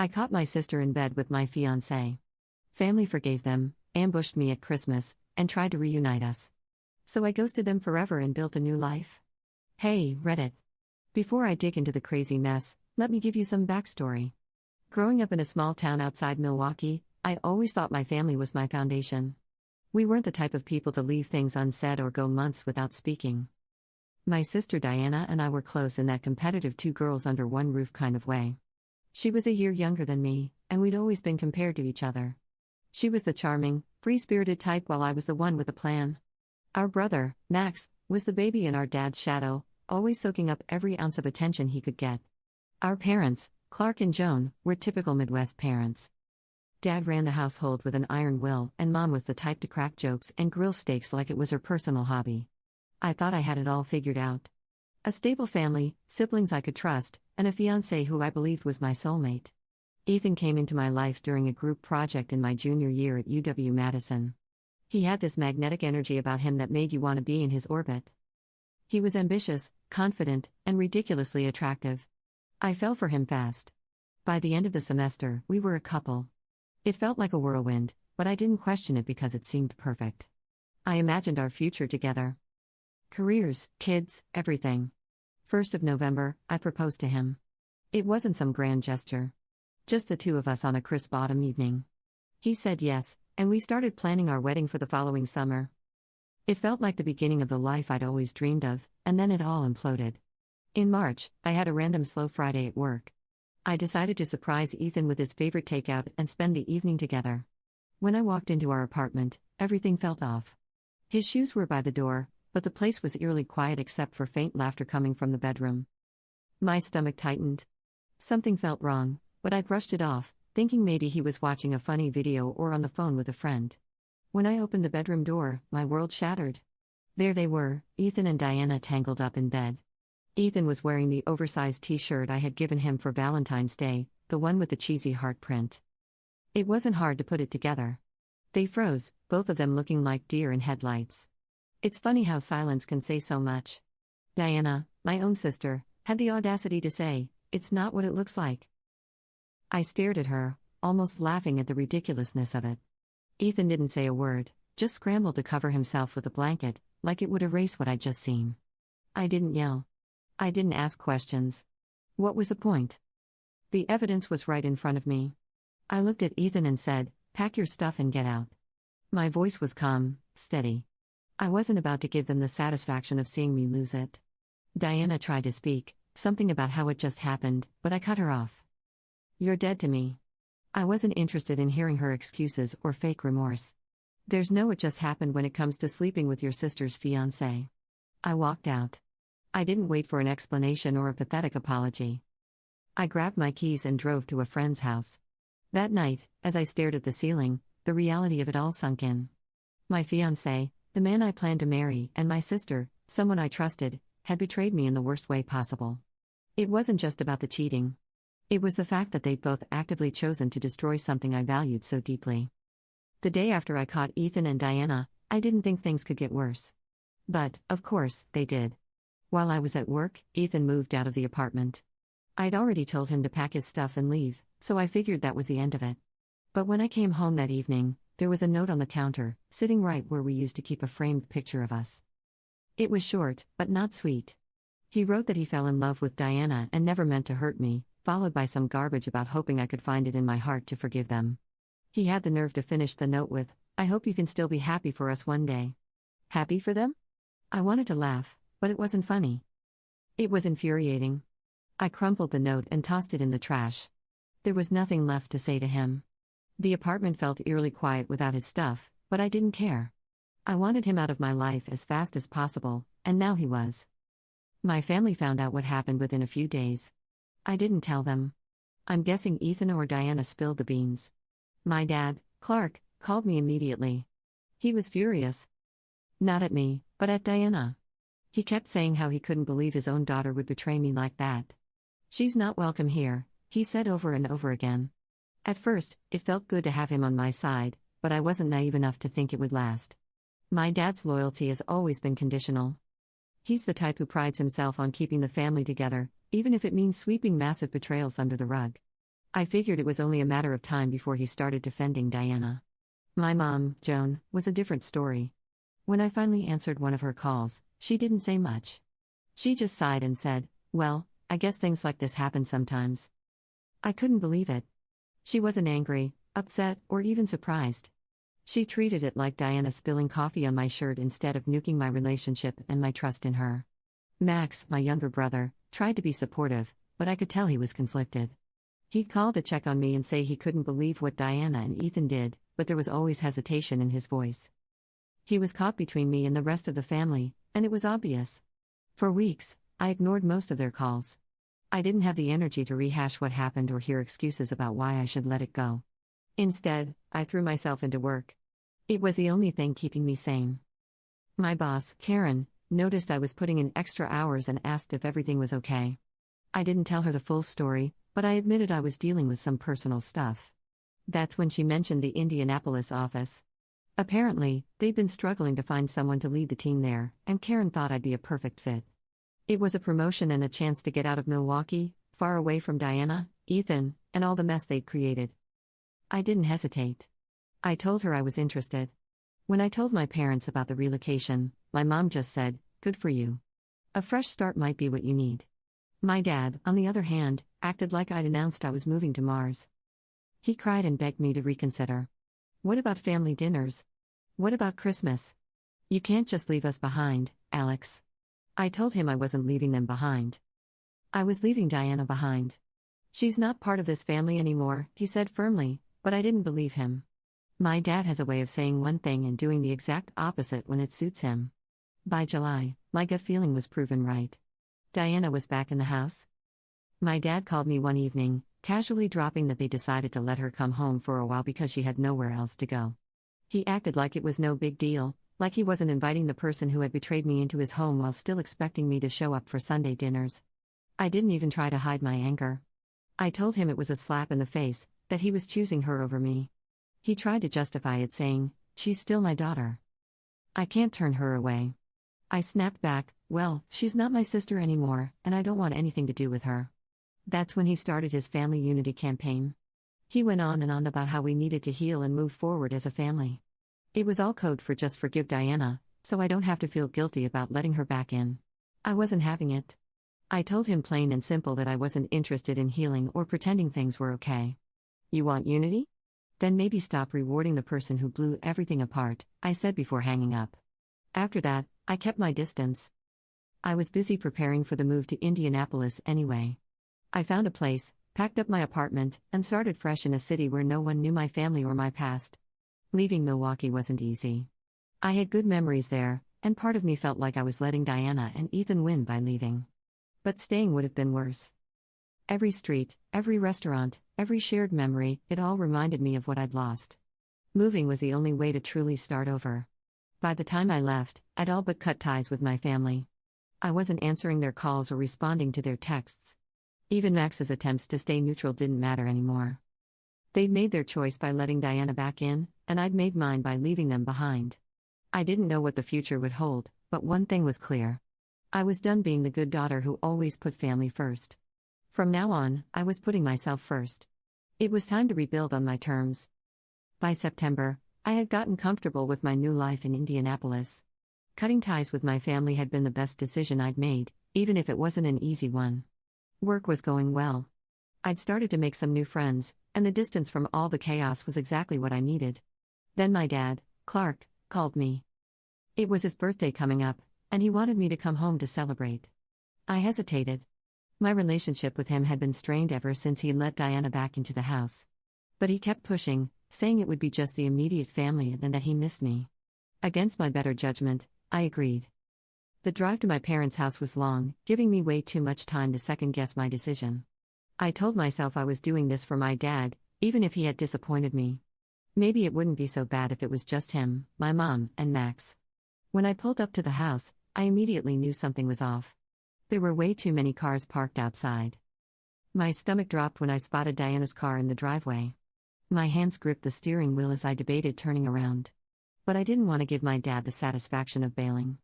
I caught my sister in bed with my fiancé. Family forgave them, ambushed me at Christmas, and tried to reunite us. So I ghosted them forever and built a new life. Hey, Reddit. Before I dig into the crazy mess, let me give you some backstory. Growing up in a small town outside Milwaukee, I always thought my family was my foundation. We weren't the type of people to leave things unsaid or go months without speaking. My sister Diana and I were close in that competitive two girls under one roof kind of way. She was a year younger than me, and we'd always been compared to each other. She was the charming, free-spirited type while I was the one with a plan. Our brother, Max, was the baby in our dad's shadow, always soaking up every ounce of attention he could get. Our parents, Clark and Joan, were typical Midwest parents. Dad ran the household with an iron will, and Mom was the type to crack jokes and grill steaks like it was her personal hobby. I thought I had it all figured out. A stable family, siblings I could trust, and a fiancé who I believed was my soulmate. Ethan came into my life during a group project in my junior year at UW-Madison. He had this magnetic energy about him that made you want to be in his orbit. He was ambitious, confident, and ridiculously attractive. I fell for him fast. By the end of the semester, we were a couple. It felt like a whirlwind, but I didn't question it because it seemed perfect. I imagined our future together. Careers, kids, everything. 1st of November, I proposed to him. It wasn't some grand gesture. Just the two of us on a crisp autumn evening. He said yes, and we started planning our wedding for the following summer. It felt like the beginning of the life I'd always dreamed of, and then it all imploded. In March, I had a random slow Friday at work. I decided to surprise Ethan with his favorite takeout and spend the evening together. When I walked into our apartment, everything felt off. His shoes were by the door, but the place was eerily quiet except for faint laughter coming from the bedroom. My stomach tightened. Something felt wrong, but I brushed it off, thinking maybe he was watching a funny video or on the phone with a friend. When I opened the bedroom door, my world shattered. There they were, Ethan and Diana tangled up in bed. Ethan was wearing the oversized t-shirt I had given him for Valentine's Day, the one with the cheesy heart print. It wasn't hard to put it together. They froze, both of them looking like deer in headlights. It's funny how silence can say so much. Diana, my own sister, had the audacity to say, "It's not what it looks like." I stared at her, almost laughing at the ridiculousness of it. Ethan didn't say a word, just scrambled to cover himself with a blanket, like it would erase what I'd just seen. I didn't yell. I didn't ask questions. What was the point? The evidence was right in front of me. I looked at Ethan and said, "Pack your stuff and get out." My voice was calm, steady. I wasn't about to give them the satisfaction of seeing me lose it. Diana tried to speak, something about how it just happened, but I cut her off. "You're dead to me." I wasn't interested in hearing her excuses or fake remorse. There's no "it just happened" when it comes to sleeping with your sister's fiancé. I walked out. I didn't wait for an explanation or a pathetic apology. I grabbed my keys and drove to a friend's house. That night, as I stared at the ceiling, the reality of it all sunk in. My fiancé, the man I planned to marry, and my sister, someone I trusted, had betrayed me in the worst way possible. It wasn't just about the cheating. It was the fact that they'd both actively chosen to destroy something I valued so deeply. The day after I caught Ethan and Diana, I didn't think things could get worse. But, of course, they did. While I was at work, Ethan moved out of the apartment. I'd already told him to pack his stuff and leave, so I figured that was the end of it. But when I came home that evening, there was a note on the counter, sitting right where we used to keep a framed picture of us. It was short, but not sweet. He wrote that he fell in love with Diana and never meant to hurt me, followed by some garbage about hoping I could find it in my heart to forgive them. He had the nerve to finish the note with, "I hope you can still be happy for us one day." Happy for them? I wanted to laugh, but it wasn't funny. It was infuriating. I crumpled the note and tossed it in the trash. There was nothing left to say to him. The apartment felt eerily quiet without his stuff, but I didn't care. I wanted him out of my life as fast as possible, and now he was. My family found out what happened within a few days. I didn't tell them. I'm guessing Ethan or Diana spilled the beans. My dad, Clark, called me immediately. He was furious. Not at me, but at Diana. He kept saying how he couldn't believe his own daughter would betray me like that. "She's not welcome here," he said over and over again. At first, it felt good to have him on my side, but I wasn't naive enough to think it would last. My dad's loyalty has always been conditional. He's the type who prides himself on keeping the family together, even if it means sweeping massive betrayals under the rug. I figured it was only a matter of time before he started defending Diana. My mom, Joan, was a different story. When I finally answered one of her calls, she didn't say much. She just sighed and said, "Well, I guess things like this happen sometimes." I couldn't believe it. She wasn't angry, upset, or even surprised. She treated it like Diana spilling coffee on my shirt instead of nuking my relationship and my trust in her. Max, my younger brother, tried to be supportive, but I could tell he was conflicted. He'd call to check on me and say he couldn't believe what Diana and Ethan did, but there was always hesitation in his voice. He was caught between me and the rest of the family, and it was obvious. For weeks, I ignored most of their calls. I didn't have the energy to rehash what happened or hear excuses about why I should let it go. Instead, I threw myself into work. It was the only thing keeping me sane. My boss, Karen, noticed I was putting in extra hours and asked if everything was okay. I didn't tell her the full story, but I admitted I was dealing with some personal stuff. That's when she mentioned the Indianapolis office. Apparently, they'd been struggling to find someone to lead the team there, and Karen thought I'd be a perfect fit. It was a promotion and a chance to get out of Milwaukee, far away from Diana, Ethan, and all the mess they'd created. I didn't hesitate. I told her I was interested. When I told my parents about the relocation, my mom just said, "Good for you. A fresh start might be what you need." My dad, on the other hand, acted like I'd announced I was moving to Mars. He cried and begged me to reconsider. "What about family dinners? What about Christmas? You can't just leave us behind, Alex." I told him I wasn't leaving them behind. I was leaving Diana behind. "She's not part of this family anymore," he said firmly, but I didn't believe him. My dad has a way of saying one thing and doing the exact opposite when it suits him. By July, my gut feeling was proven right. Diana was back in the house. My dad called me one evening, casually dropping that they decided to let her come home for a while because she had nowhere else to go. He acted like it was no big deal, like he wasn't inviting the person who had betrayed me into his home while still expecting me to show up for Sunday dinners. I didn't even try to hide my anger. I told him it was a slap in the face, that he was choosing her over me. He tried to justify it, saying, "She's still my daughter. I can't turn her away." I snapped back, "Well, she's not my sister anymore, and I don't want anything to do with her." That's when he started his family unity campaign. He went on and on about how we needed to heal and move forward as a family. It was all code for just forgive Diana, so I don't have to feel guilty about letting her back in. I wasn't having it. I told him plain and simple that I wasn't interested in healing or pretending things were okay. "You want unity? Then maybe stop rewarding the person who blew everything apart," I said before hanging up. After that, I kept my distance. I was busy preparing for the move to Indianapolis anyway. I found a place, packed up my apartment, and started fresh in a city where no one knew my family or my past. Leaving Milwaukee wasn't easy. I had good memories there, and part of me felt like I was letting Diana and Ethan win by leaving. But staying would have been worse. Every street, every restaurant, every shared memory, it all reminded me of what I'd lost. Moving was the only way to truly start over. By the time I left, I'd all but cut ties with my family. I wasn't answering their calls or responding to their texts. Even Max's attempts to stay neutral didn't matter anymore. They'd made their choice by letting Diana back in, and I'd made mine by leaving them behind. I didn't know what the future would hold, but one thing was clear. I was done being the good daughter who always put family first. From now on, I was putting myself first. It was time to rebuild on my terms. By September, I had gotten comfortable with my new life in Indianapolis. Cutting ties with my family had been the best decision I'd made, even if it wasn't an easy one. Work was going well. I'd started to make some new friends, and the distance from all the chaos was exactly what I needed. Then my dad, Clark, called me. It was his birthday coming up, and he wanted me to come home to celebrate. I hesitated. My relationship with him had been strained ever since he let Diana back into the house. But he kept pushing, saying it would be just the immediate family and that he missed me. Against my better judgment, I agreed. The drive to my parents' house was long, giving me way too much time to second-guess my decision. I told myself I was doing this for my dad, even if he had disappointed me. Maybe it wouldn't be so bad if it was just him, my mom, and Max. When I pulled up to the house, I immediately knew something was off. There were way too many cars parked outside. My stomach dropped when I spotted Diana's car in the driveway. My hands gripped the steering wheel as I debated turning around. But I didn't want to give my dad the satisfaction of bailing.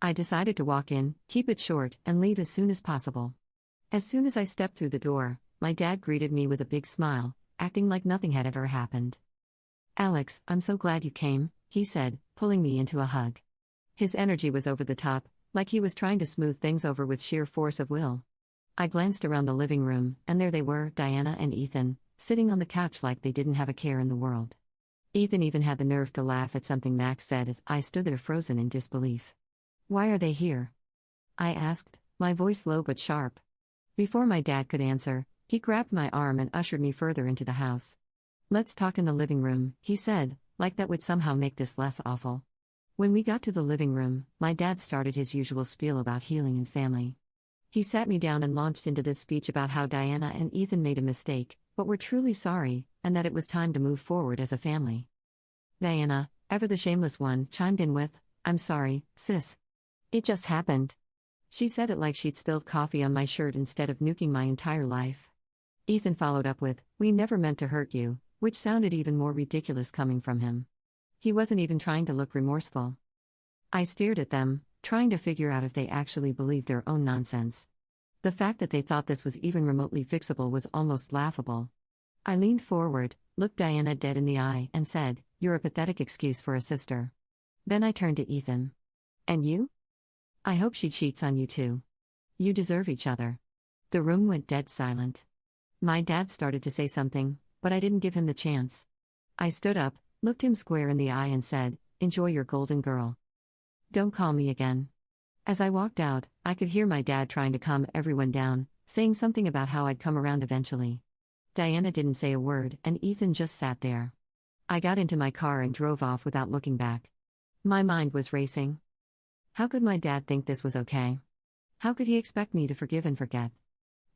I decided to walk in, keep it short, and leave as soon as possible. As soon as I stepped through the door, my dad greeted me with a big smile, acting like nothing had ever happened. "Alex, I'm so glad you came," he said, pulling me into a hug. His energy was over the top, like he was trying to smooth things over with sheer force of will. I glanced around the living room, and there they were, Diana and Ethan, sitting on the couch like they didn't have a care in the world. Ethan even had the nerve to laugh at something Max said as I stood there frozen in disbelief. "Why are they here?" I asked, my voice low but sharp. Before my dad could answer, he grabbed my arm and ushered me further into the house. "Let's talk in the living room," he said, like that would somehow make this less awful. When we got to the living room, my dad started his usual spiel about healing and family. He sat me down and launched into this speech about how Diana and Ethan made a mistake, but were truly sorry, and that it was time to move forward as a family. Diana, ever the shameless one, chimed in with, "I'm sorry, sis. It just happened." She said it like she'd spilled coffee on my shirt instead of nuking my entire life. Ethan followed up with, "We never meant to hurt you," which sounded even more ridiculous coming from him. He wasn't even trying to look remorseful. I stared at them, trying to figure out if they actually believed their own nonsense. The fact that they thought this was even remotely fixable was almost laughable. I leaned forward, looked Diana dead in the eye, and said, "You're a pathetic excuse for a sister." Then I turned to Ethan. "And you? I hope she cheats on you too. You deserve each other." The room went dead silent. My dad started to say something, but I didn't give him the chance. I stood up, looked him square in the eye and said, "Enjoy your golden girl. Don't call me again." As I walked out, I could hear my dad trying to calm everyone down, saying something about how I'd come around eventually. Diana didn't say a word, and Ethan just sat there. I got into my car and drove off without looking back. My mind was racing. How could my dad think this was okay? How could he expect me to forgive and forget?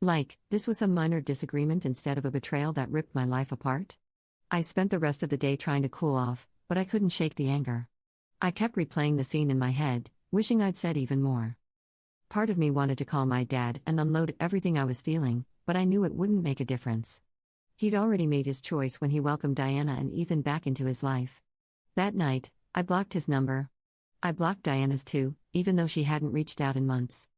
Like, this was some minor disagreement instead of a betrayal that ripped my life apart? I spent the rest of the day trying to cool off, but I couldn't shake the anger. I kept replaying the scene in my head, wishing I'd said even more. Part of me wanted to call my dad and unload everything I was feeling, but I knew it wouldn't make a difference. He'd already made his choice when he welcomed Diana and Ethan back into his life. That night, I blocked his number. I blocked Diana's too, even though she hadn't reached out in months.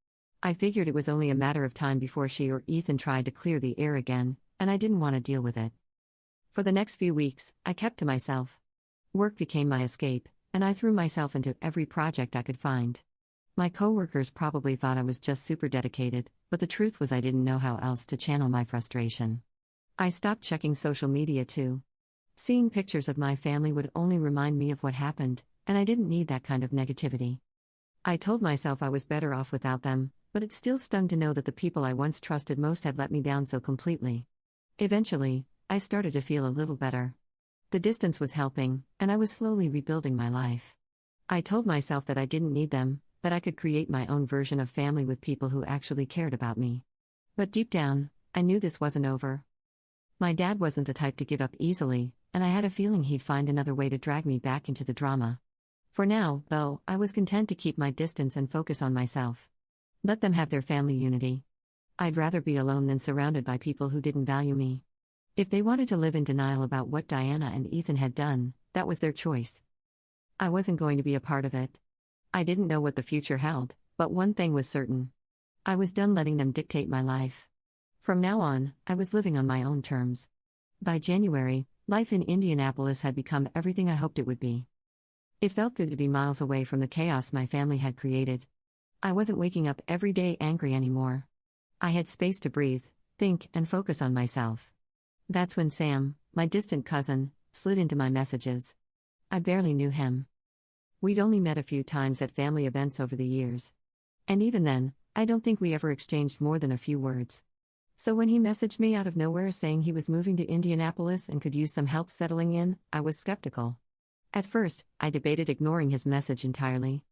I figured it was only a matter of time before she or Ethan tried to clear the air again, and I didn't want to deal with it. For the next few weeks, I kept to myself. Work became my escape, and I threw myself into every project I could find. My coworkers probably thought I was just super dedicated, but the truth was I didn't know how else to channel my frustration. I stopped checking social media too. Seeing pictures of my family would only remind me of what happened, and I didn't need that kind of negativity. I told myself I was better off without them, but it still stung to know that the people I once trusted most had let me down so completely. Eventually, I started to feel a little better. The distance was helping, and I was slowly rebuilding my life. I told myself that I didn't need them, that I could create my own version of family with people who actually cared about me. But deep down, I knew this wasn't over. My dad wasn't the type to give up easily, and I had a feeling he'd find another way to drag me back into the drama. For now, though, I was content to keep my distance and focus on myself. Let them have their family unity. I'd rather be alone than surrounded by people who didn't value me. If they wanted to live in denial about what Diana and Ethan had done, that was their choice. I wasn't going to be a part of it. I didn't know what the future held, but one thing was certain. I was done letting them dictate my life. From now on, I was living on my own terms. By January, life in Indianapolis had become everything I hoped it would be. It felt good to be miles away from the chaos my family had created. I wasn't waking up every day angry anymore. I had space to breathe, think, and focus on myself. That's when Sam, my distant cousin, slid into my messages. I barely knew him. We'd only met a few times at family events over the years. And even then, I don't think we ever exchanged more than a few words. So when he messaged me out of nowhere saying he was moving to Indianapolis and could use some help settling in, I was skeptical. At first, I debated ignoring his message entirely.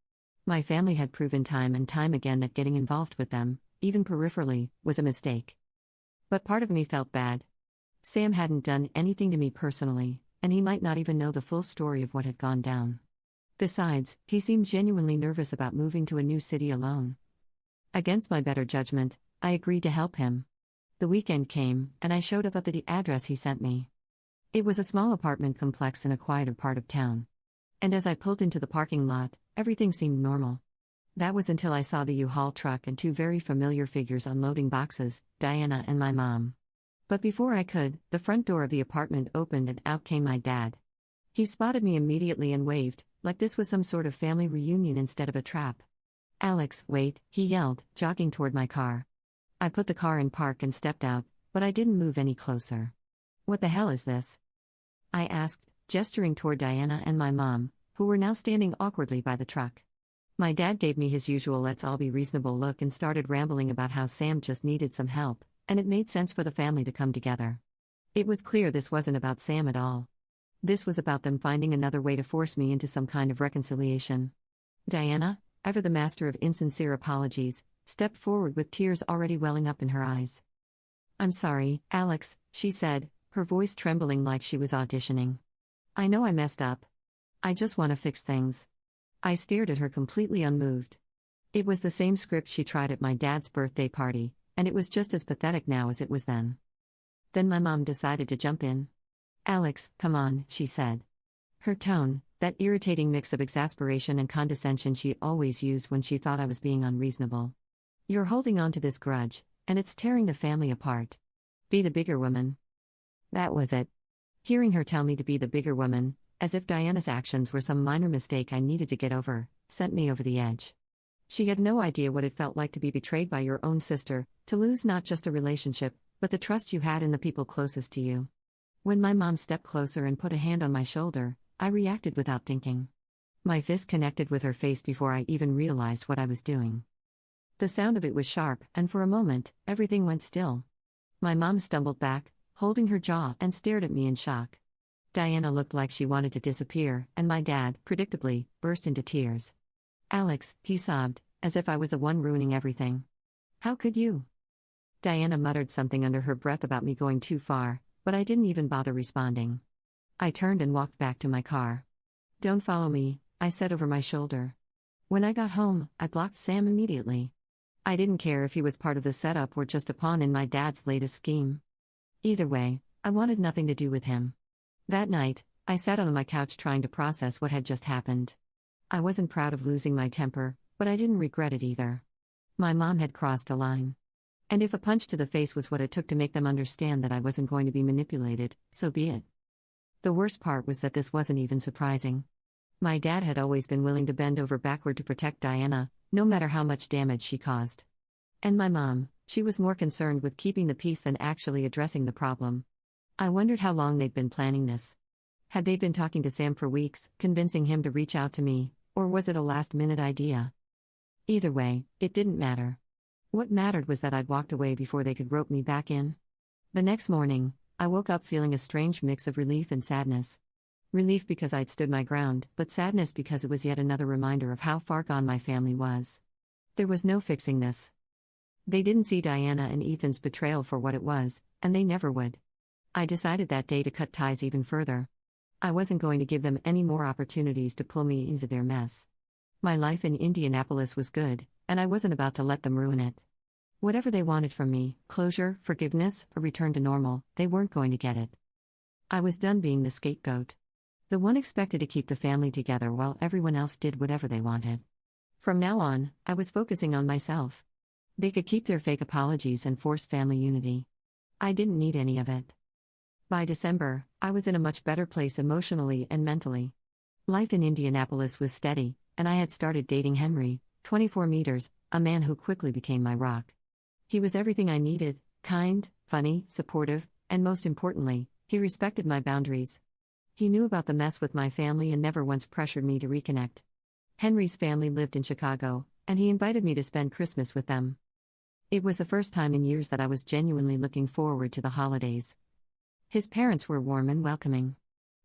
My family had proven time and time again that getting involved with them, even peripherally, was a mistake. But part of me felt bad. Sam hadn't done anything to me personally, and he might not even know the full story of what had gone down. Besides, he seemed genuinely nervous about moving to a new city alone. Against my better judgment, I agreed to help him. The weekend came, and I showed up at the address he sent me. It was a small apartment complex in a quieter part of town. And as I pulled into the parking lot, everything seemed normal. That was until I saw the U-Haul truck and two very familiar figures unloading boxes, Diana and my mom. But before I could, the front door of the apartment opened and out came my dad. He spotted me immediately and waved, like this was some sort of family reunion instead of a trap. "Alex, wait," he yelled, jogging toward my car. I put the car in park and stepped out, but I didn't move any closer. "What the hell is this?" I asked, gesturing toward Diana and my mom, who were now standing awkwardly by the truck. My dad gave me his usual let's all be reasonable look and started rambling about how Sam just needed some help, and it made sense for the family to come together. It was clear this wasn't about Sam at all. This was about them finding another way to force me into some kind of reconciliation. Diana, ever the master of insincere apologies, stepped forward with tears already welling up in her eyes. "I'm sorry, Alex," she said, her voice trembling like she was auditioning. "I know I messed up. I just want to fix things." I stared at her completely unmoved. It was the same script she tried at my dad's birthday party, and it was just as pathetic now as it was then. Then my mom decided to jump in. "Alex, come on," she said. Her tone, that irritating mix of exasperation and condescension she always used when she thought I was being unreasonable. "You're holding on to this grudge, and it's tearing the family apart. Be the bigger woman." That was it. Hearing her tell me to be the bigger woman, as if Diana's actions were some minor mistake I needed to get over, sent me over the edge. She had no idea what it felt like to be betrayed by your own sister, to lose not just a relationship, but the trust you had in the people closest to you. When my mom stepped closer and put a hand on my shoulder, I reacted without thinking. My fist connected with her face before I even realized what I was doing. The sound of it was sharp, and for a moment, everything went still. My mom stumbled back, holding her jaw, and stared at me in shock. Diana looked like she wanted to disappear, and my dad, predictably, burst into tears. "Alex," he sobbed, as if I was the one ruining everything. "How could you?" Diana muttered something under her breath about me going too far, but I didn't even bother responding. I turned and walked back to my car. "Don't follow me," I said over my shoulder. When I got home, I blocked Sam immediately. I didn't care if he was part of the setup or just a pawn in my dad's latest scheme. Either way, I wanted nothing to do with him. That night, I sat on my couch trying to process what had just happened. I wasn't proud of losing my temper, but I didn't regret it either. My mom had crossed a line. And if a punch to the face was what it took to make them understand that I wasn't going to be manipulated, so be it. The worst part was that this wasn't even surprising. My dad had always been willing to bend over backward to protect Diana, no matter how much damage she caused. And my mom, she was more concerned with keeping the peace than actually addressing the problem. I wondered how long they'd been planning this. Had they been talking to Sam for weeks, convincing him to reach out to me, or was it a last-minute idea? Either way, it didn't matter. What mattered was that I'd walked away before they could rope me back in. The next morning, I woke up feeling a strange mix of relief and sadness. Relief because I'd stood my ground, but sadness because it was yet another reminder of how far gone my family was. There was no fixing this. They didn't see Diana and Ethan's betrayal for what it was, and they never would. I decided that day to cut ties even further. I wasn't going to give them any more opportunities to pull me into their mess. My life in Indianapolis was good, and I wasn't about to let them ruin it. Whatever they wanted from me, closure, forgiveness, a return to normal, they weren't going to get it. I was done being the scapegoat. The one expected to keep the family together while everyone else did whatever they wanted. From now on, I was focusing on myself. They could keep their fake apologies and forced family unity. I didn't need any of it. By December, I was in a much better place emotionally and mentally. Life in Indianapolis was steady, and I had started dating Henry, 24 meters, a man who quickly became my rock. He was everything I needed, kind, funny, supportive, and most importantly, he respected my boundaries. He knew about the mess with my family and never once pressured me to reconnect. Henry's family lived in Chicago, and he invited me to spend Christmas with them. It was the first time in years that I was genuinely looking forward to the holidays. His parents were warm and welcoming.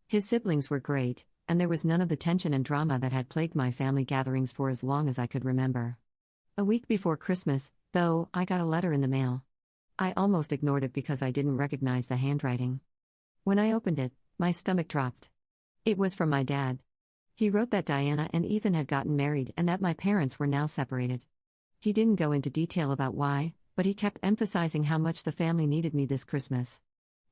His siblings were great, and there was none of the tension and drama that had plagued my family gatherings for as long as I could remember. A week before Christmas, though, I got a letter in the mail. I almost ignored it because I didn't recognize the handwriting. When I opened it, my stomach dropped. It was from my dad. He wrote that Diana and Ethan had gotten married and that my parents were now separated. He didn't go into detail about why, but he kept emphasizing how much the family needed me this Christmas.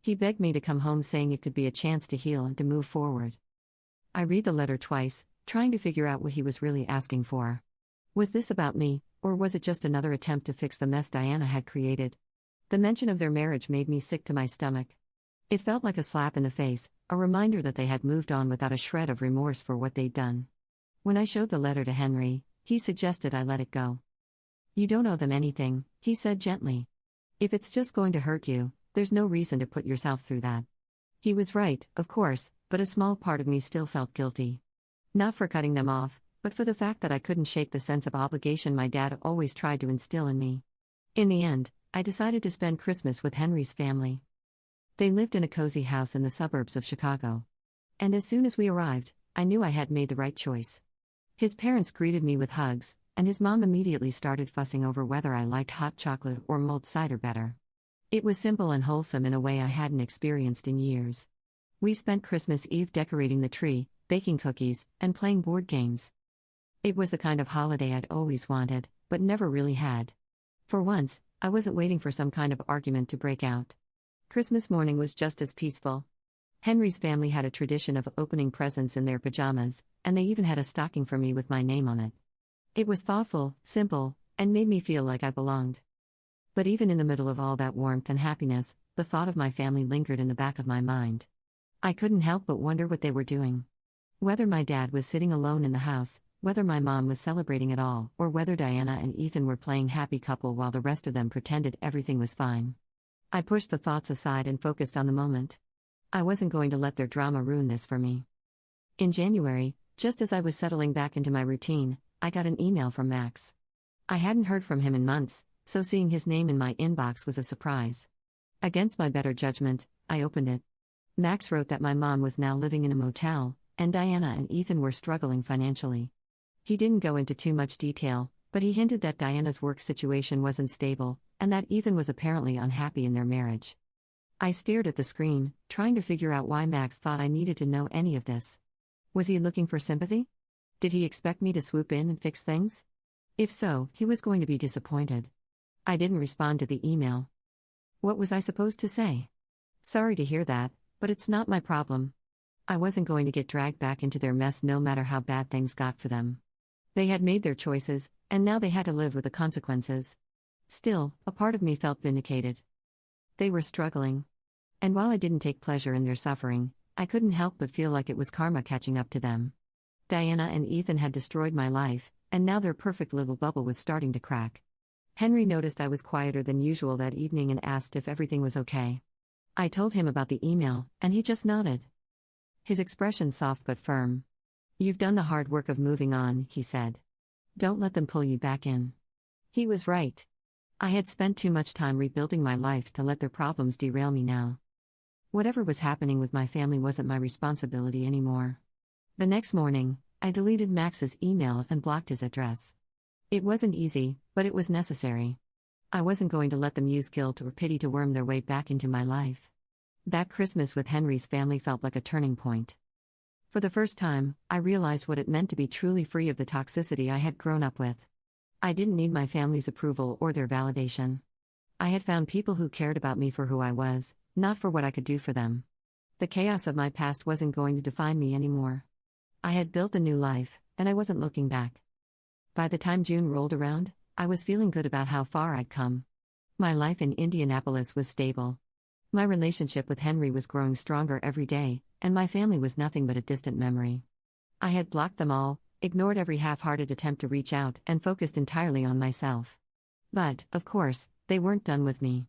He begged me to come home, saying it could be a chance to heal and to move forward. I read the letter twice, trying to figure out what he was really asking for. Was this about me, or was it just another attempt to fix the mess Diana had created? The mention of their marriage made me sick to my stomach. It felt like a slap in the face, a reminder that they had moved on without a shred of remorse for what they'd done. When I showed the letter to Henry, he suggested I let it go. "You don't owe them anything," he said gently. "If it's just going to hurt you, there's no reason to put yourself through that." He was right, of course, but a small part of me still felt guilty. Not for cutting them off, but for the fact that I couldn't shake the sense of obligation my dad always tried to instill in me. In the end, I decided to spend Christmas with Henry's family. They lived in a cozy house in the suburbs of Chicago. And as soon as we arrived, I knew I had made the right choice. His parents greeted me with hugs, and his mom immediately started fussing over whether I liked hot chocolate or mulled cider better. It was simple and wholesome in a way I hadn't experienced in years. We spent Christmas Eve decorating the tree, baking cookies, and playing board games. It was the kind of holiday I'd always wanted, but never really had. For once, I wasn't waiting for some kind of argument to break out. Christmas morning was just as peaceful. Henry's family had a tradition of opening presents in their pajamas, and they even had a stocking for me with my name on it. It was thoughtful, simple, and made me feel like I belonged. But even in the middle of all that warmth and happiness, the thought of my family lingered in the back of my mind. I couldn't help but wonder what they were doing. Whether my dad was sitting alone in the house, whether my mom was celebrating it all, or whether Diana and Ethan were playing happy couple while the rest of them pretended everything was fine. I pushed the thoughts aside and focused on the moment. I wasn't going to let their drama ruin this for me. In January, just as I was settling back into my routine, I got an email from Max. I hadn't heard from him in months, so seeing his name in my inbox was a surprise. Against my better judgment, I opened it. Max wrote that my mom was now living in a motel, and Diana and Ethan were struggling financially. He didn't go into too much detail, but he hinted that Diana's work situation wasn't stable, and that Ethan was apparently unhappy in their marriage. I stared at the screen, trying to figure out why Max thought I needed to know any of this. Was he looking for sympathy? Did he expect me to swoop in and fix things? If so, he was going to be disappointed. I didn't respond to the email. What was I supposed to say? "Sorry to hear that, but it's not my problem." I wasn't going to get dragged back into their mess no matter how bad things got for them. They had made their choices, and now they had to live with the consequences. Still, a part of me felt vindicated. They were struggling. And while I didn't take pleasure in their suffering, I couldn't help but feel like it was karma catching up to them. Diana and Ethan had destroyed my life, and now their perfect little bubble was starting to crack. Henry noticed I was quieter than usual that evening and asked if everything was okay. I told him about the email, and he just nodded. His expression soft but firm. "You've done the hard work of moving on," he said. "Don't let them pull you back in." He was right. I had spent too much time rebuilding my life to let their problems derail me now. Whatever was happening with my family wasn't my responsibility anymore. The next morning, I deleted Max's email and blocked his address. It wasn't easy, but it was necessary. I wasn't going to let them use guilt or pity to worm their way back into my life. That Christmas with Henry's family felt like a turning point. For the first time, I realized what it meant to be truly free of the toxicity I had grown up with. I didn't need my family's approval or their validation. I had found people who cared about me for who I was, not for what I could do for them. The chaos of my past wasn't going to define me anymore. I had built a new life, and I wasn't looking back. By the time June rolled around, I was feeling good about how far I'd come. My life in Indianapolis was stable. My relationship with Henry was growing stronger every day, and my family was nothing but a distant memory. I had blocked them all, ignored every half-hearted attempt to reach out, and focused entirely on myself. But, of course, they weren't done with me.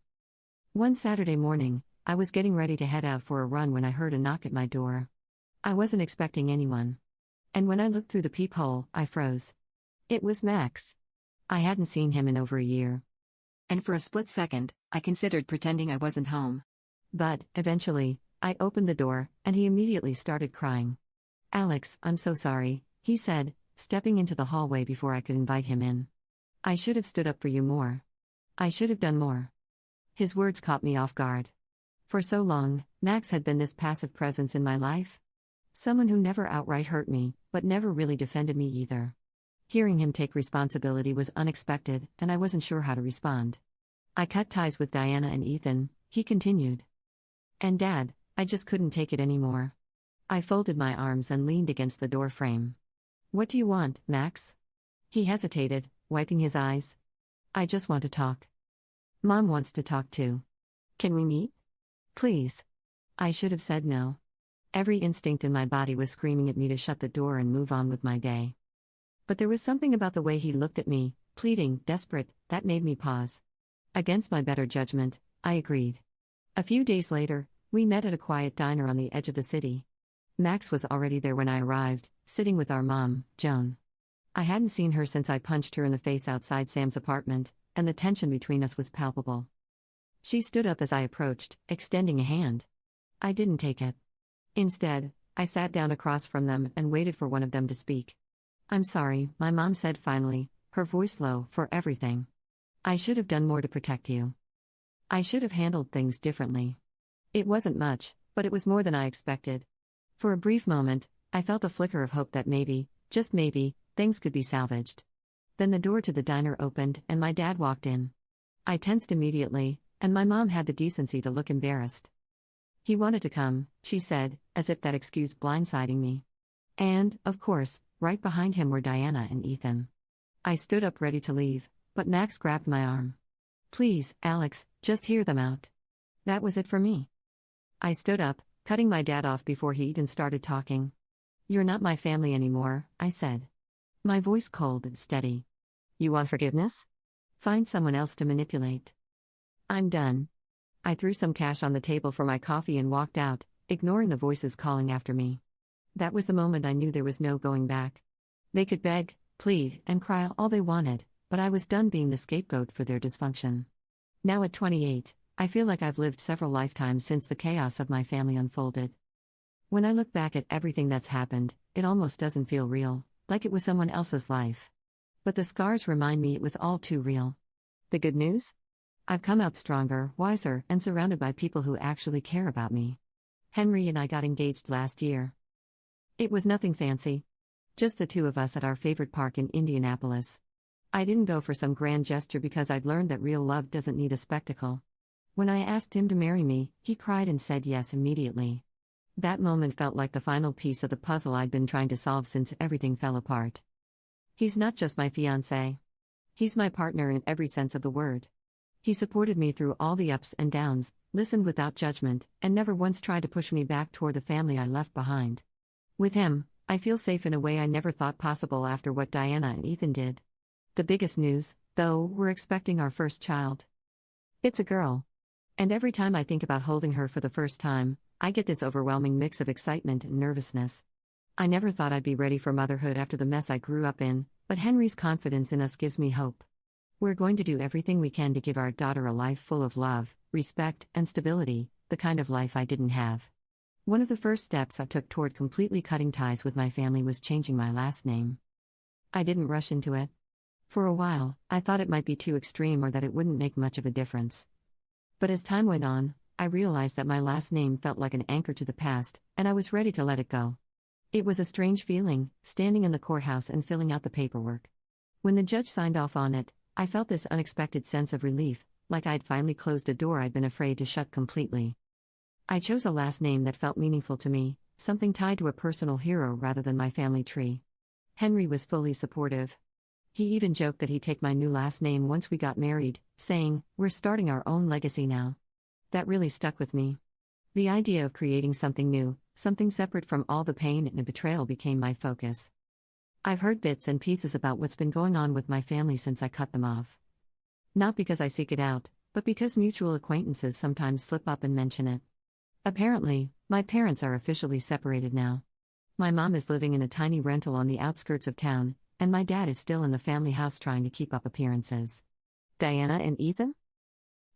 One Saturday morning, I was getting ready to head out for a run when I heard a knock at my door. I wasn't expecting anyone. And when I looked through the peephole, I froze. It was Max. I hadn't seen him in over a year. And for a split second, I considered pretending I wasn't home. But, eventually, I opened the door, and he immediately started crying. "Alex, I'm so sorry," he said, stepping into the hallway before I could invite him in. "I should have stood up for you more. I should have done more." His words caught me off guard. For so long, Max had been this passive presence in my life. Someone who never outright hurt me, but never really defended me either. Hearing him take responsibility was unexpected, and I wasn't sure how to respond. "I cut ties with Diana and Ethan," he continued. "And Dad, I just couldn't take it anymore." I folded my arms and leaned against the door frame. "What do you want, Max?" He hesitated, wiping his eyes. "I just want to talk." Mom wants to talk too. Can we meet? Please. I should have said no. Every instinct in my body was screaming at me to shut the door and move on with my day. But there was something about the way he looked at me, pleading, desperate, that made me pause. Against my better judgment, I agreed. A few days later, we met at a quiet diner on the edge of the city. Max was already there when I arrived, sitting with our mom, Joan. I hadn't seen her since I punched her in the face outside Sam's apartment, and the tension between us was palpable. She stood up as I approached, extending a hand. I didn't take it. Instead, I sat down across from them and waited for one of them to speak. "I'm sorry," my mom said finally, her voice low, "for everything. I should have done more to protect you. I should have handled things differently." It wasn't much, but it was more than I expected. For a brief moment, I felt a flicker of hope that maybe, just maybe, things could be salvaged. Then the door to the diner opened and my dad walked in. I tensed immediately, and my mom had the decency to look embarrassed. "He wanted to come," she said, as if that excused blindsiding me. And, of course, right behind him were Diana and Ethan. I stood up ready to leave, but Max grabbed my arm. "Please, Alex, just hear them out." That was it for me. I stood up, cutting my dad off before he even started talking. "You're not my family anymore," I said. My voice cold and steady. "You want forgiveness? Find someone else to manipulate. I'm done." I threw some cash on the table for my coffee and walked out, ignoring the voices calling after me. That was the moment I knew there was no going back. They could beg, plead, and cry all they wanted, but I was done being the scapegoat for their dysfunction. Now at 28, I feel like I've lived several lifetimes since the chaos of my family unfolded. When I look back at everything that's happened, it almost doesn't feel real, like it was someone else's life. But the scars remind me it was all too real. The good news? I've come out stronger, wiser, and surrounded by people who actually care about me. Henry and I got engaged last year. It was nothing fancy. Just the two of us at our favorite park in Indianapolis. I didn't go for some grand gesture because I'd learned that real love doesn't need a spectacle. When I asked him to marry me, he cried and said yes immediately. That moment felt like the final piece of the puzzle I'd been trying to solve since everything fell apart. He's not just my fiancé. He's my partner in every sense of the word. He supported me through all the ups and downs, listened without judgment, and never once tried to push me back toward the family I left behind. With him, I feel safe in a way I never thought possible after what Diana and Ethan did. The biggest news, though, we're expecting our first child. It's a girl. And every time I think about holding her for the first time, I get this overwhelming mix of excitement and nervousness. I never thought I'd be ready for motherhood after the mess I grew up in, but Henry's confidence in us gives me hope. We're going to do everything we can to give our daughter a life full of love, respect, and stability, the kind of life I didn't have. One of the first steps I took toward completely cutting ties with my family was changing my last name. I didn't rush into it. For a while, I thought it might be too extreme or that it wouldn't make much of a difference. But as time went on, I realized that my last name felt like an anchor to the past, and I was ready to let it go. It was a strange feeling, standing in the courthouse and filling out the paperwork. When the judge signed off on it, I felt this unexpected sense of relief, like I'd finally closed a door I'd been afraid to shut completely. I chose a last name that felt meaningful to me, something tied to a personal hero rather than my family tree. Henry was fully supportive. He even joked that he'd take my new last name once we got married, saying, "We're starting our own legacy now." That really stuck with me. The idea of creating something new, something separate from all the pain and betrayal became my focus. I've heard bits and pieces about what's been going on with my family since I cut them off. Not because I seek it out, but because mutual acquaintances sometimes slip up and mention it. Apparently, my parents are officially separated now. My mom is living in a tiny rental on the outskirts of town, and my dad is still in the family house trying to keep up appearances. Diana and Ethan?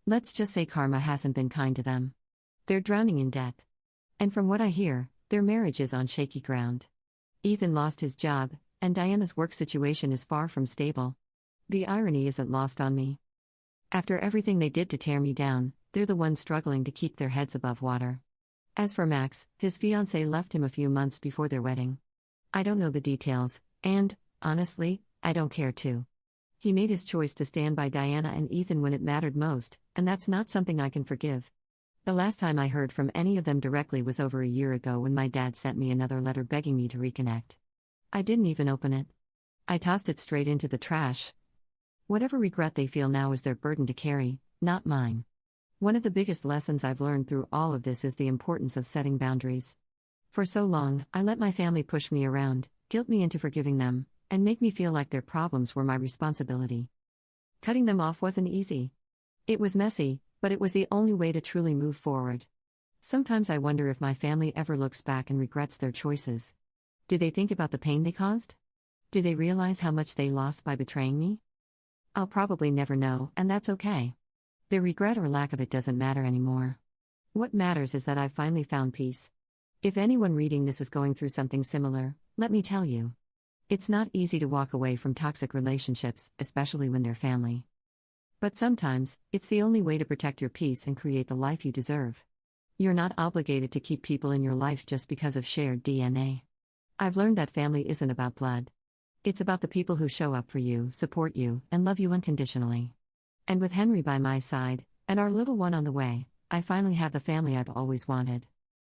Let's just say karma hasn't been kind to them. They're drowning in debt. And from what I hear, their marriage is on shaky ground. Ethan lost his job, and Diana's work situation is far from stable. The irony isn't lost on me. After everything they did to tear me down, they're the ones struggling to keep their heads above water. As for Max, his fiancé left him a few months before their wedding. I don't know the details, and, honestly, I don't care to. He made his choice to stand by Diana and Ethan when it mattered most, and that's not something I can forgive. The last time I heard from any of them directly was over a year ago when my dad sent me another letter begging me to reconnect. I didn't even open it. I tossed it straight into the trash. Whatever regret they feel now is their burden to carry, not mine. One of the biggest lessons I've learned through all of this is the importance of setting boundaries. For so long, I let my family push me around, guilt me into forgiving them, and make me feel like their problems were my responsibility. Cutting them off wasn't easy. It was messy, but it was the only way to truly move forward. Sometimes I wonder if my family ever looks back and regrets their choices. Do they think about the pain they caused? Do they realize how much they lost by betraying me? I'll probably never know, and that's okay. Their regret or lack of it doesn't matter anymore. What matters is that I've finally found peace. If anyone reading this is going through something similar, let me tell you. It's not easy to walk away from toxic relationships, especially when they're family. But sometimes, it's the only way to protect your peace and create the life you deserve. You're not obligated to keep people in your life just because of shared DNA. I've learned that family isn't about blood. It's about the people who show up for you, support you, and love you unconditionally. And with Henry by my side, and our little one on the way, I finally have the family I've always wanted.